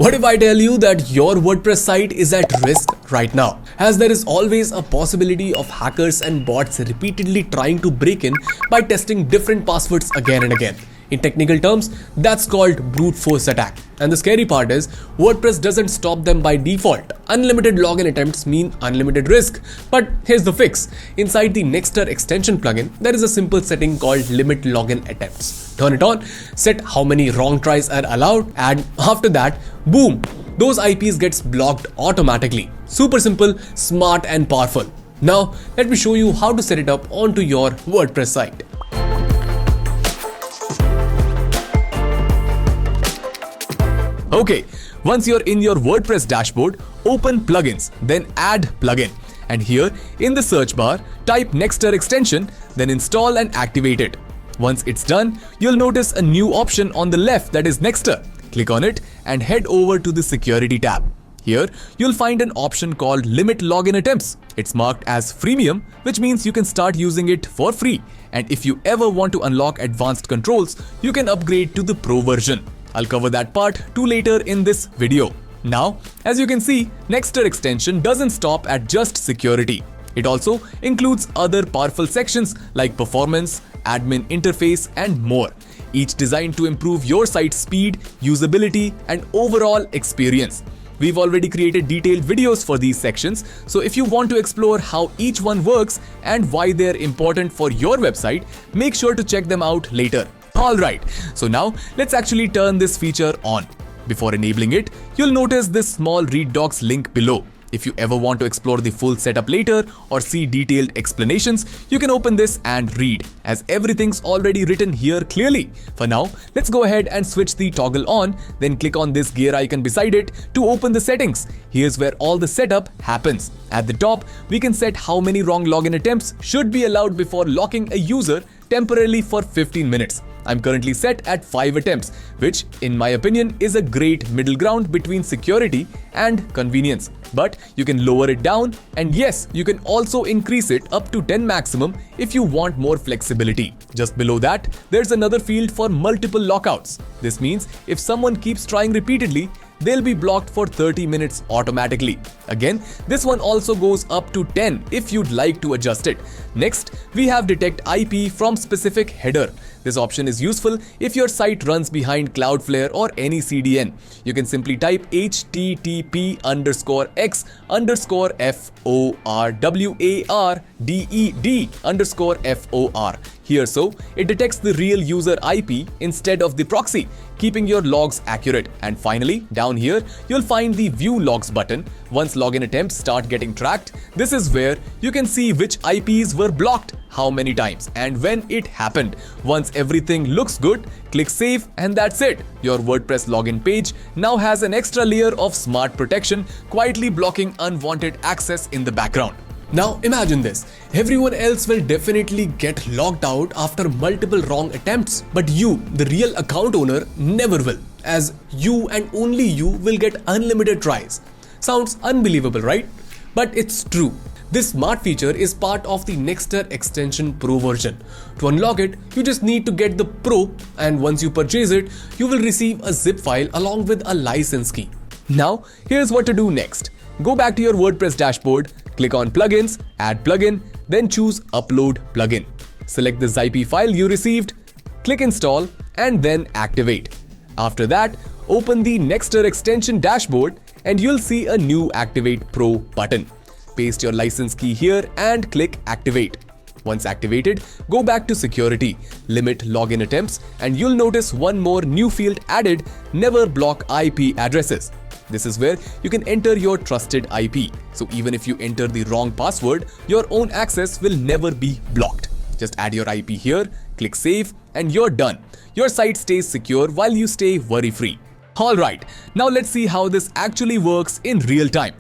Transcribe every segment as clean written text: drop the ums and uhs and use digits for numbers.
What if I tell you that your WordPress site is at risk right now, as there is always a possibility of hackers and bots repeatedly trying to break in by testing different passwords again and again. In technical terms, that's called brute force attack. And the scary part is, WordPress doesn't stop them by default. Unlimited login attempts mean unlimited risk. But here's the fix. Inside the Nexter extension plugin, there is a simple setting called limit login attempts. Turn it on, set how many wrong tries are allowed, and after that, boom, those IPs gets blocked automatically. Super simple, smart and powerful. Now, let me show you how to set it up onto your WordPress site. Okay, once you're in your WordPress dashboard, open plugins, then add plugin. And here in the search bar, type Nexter extension, then install and activate it. Once it's done, you'll notice a new option on the left that is Nexter. Click on it and head over to the security tab. Here, you'll find an option called limit login attempts. It's marked as freemium, which means you can start using it for free. And if you ever want to unlock advanced controls, you can upgrade to the pro version. I'll cover that part too later in this video. Now, as you can see, Nexter extension doesn't stop at just security. It also includes other powerful sections like performance, admin interface, and more, each designed to improve your site's speed, usability, and overall experience. We've already created detailed videos for these sections, so if you want to explore how each one works and why they're important for your website, make sure to check them out later. Alright, so now let's actually turn this feature on. Before enabling it, you'll notice this small read docs link below. If you ever want to explore the full setup later or see detailed explanations, you can open this and read, as everything's already written here clearly. For now, let's go ahead and switch the toggle on, then click on this gear icon beside it to open the settings. Here's where all the setup happens. At the top, we can set how many wrong login attempts should be allowed before locking a user temporarily for 15 minutes. I'm currently set at 5 attempts, which in my opinion is a great middle ground between security and convenience. But you can lower it down, and yes, you can also increase it up to 10 maximum if you want more flexibility. Just below that, there's another field for multiple lockouts. This means if someone keeps trying repeatedly, they'll be blocked for 30 minutes automatically. Again, this one also goes up to 10 if you'd like to adjust it. Next, we have detect IP from specific header. This option is useful if your site runs behind Cloudflare or any CDN. You can simply type http://forwarded_FOR. Here, so it detects the real user IP instead of the proxy, keeping your logs accurate. And finally, down here, you'll find the View Logs button. Once login attempts start getting tracked, this is where you can see which IPs were blocked, how many times, and when it happened. Once everything looks good, click Save, and that's it. Your WordPress login page now has an extra layer of smart protection, quietly blocking unwanted access in the background. Now imagine this, everyone else will definitely get logged out after multiple wrong attempts, but you, the real account owner, never will, as you and only you will get unlimited tries. Sounds unbelievable, right? But it's true. This smart feature is part of the Nexter extension Pro version. To unlock it, you just need to get the Pro, and once you purchase it, you will receive a zip file along with a license key. Now, here's what to do next. Go back to your WordPress dashboard, click on Plugins, Add Plugin, then choose Upload Plugin. Select the ZIP file you received, click Install, and then Activate. After that, open the Nexter extension dashboard and you'll see a new Activate Pro button. Paste your license key here and click Activate. Once activated, go back to Security, Limit Login Attempts, and you'll notice one more new field added, Never Block IP Addresses. This is where you can enter your trusted IP. So even if you enter the wrong password, your own access will never be blocked. Just add your IP here, click Save, and you're done. Your site stays secure while you stay worry-free. Alright, now let's see how this actually works in real time.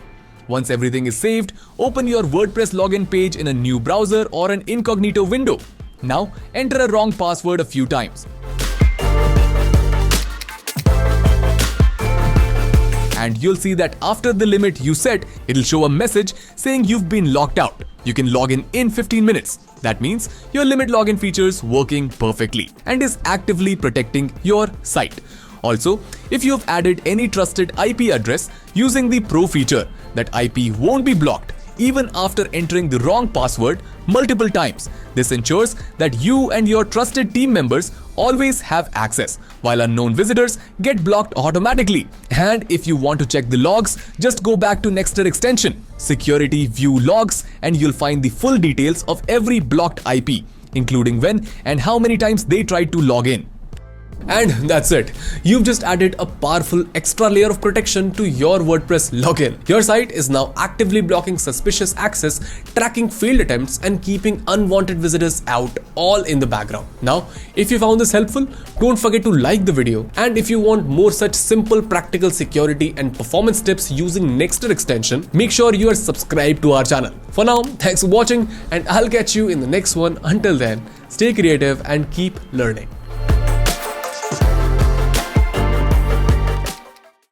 Once everything is saved, open your WordPress login page in a new browser or an incognito window. Now, enter a wrong password a few times. And you'll see that after the limit you set, it'll show a message saying you've been locked out. You can log in 15 minutes. That means your limit login feature's working perfectly and is actively protecting your site. Also, if you have added any trusted IP address using the Pro feature, that IP won't be blocked even after entering the wrong password multiple times. This ensures that you and your trusted team members always have access, while unknown visitors get blocked automatically. And if you want to check the logs, just go back to Nexter extension, Security View Logs, and you'll find the full details of every blocked IP, including when and how many times they tried to log in. And that's it. You've just added a powerful extra layer of protection to your WordPress login. Your site is now actively blocking suspicious access, tracking failed attempts, and keeping unwanted visitors out, all in the background. Now, if you found this helpful, don't forget to like the video. And if you want more such simple, practical security and performance tips using Nexter extension, make sure you are subscribed to our channel. For now, thanks for watching, and I'll catch you in the next one. Until then, stay creative and keep learning.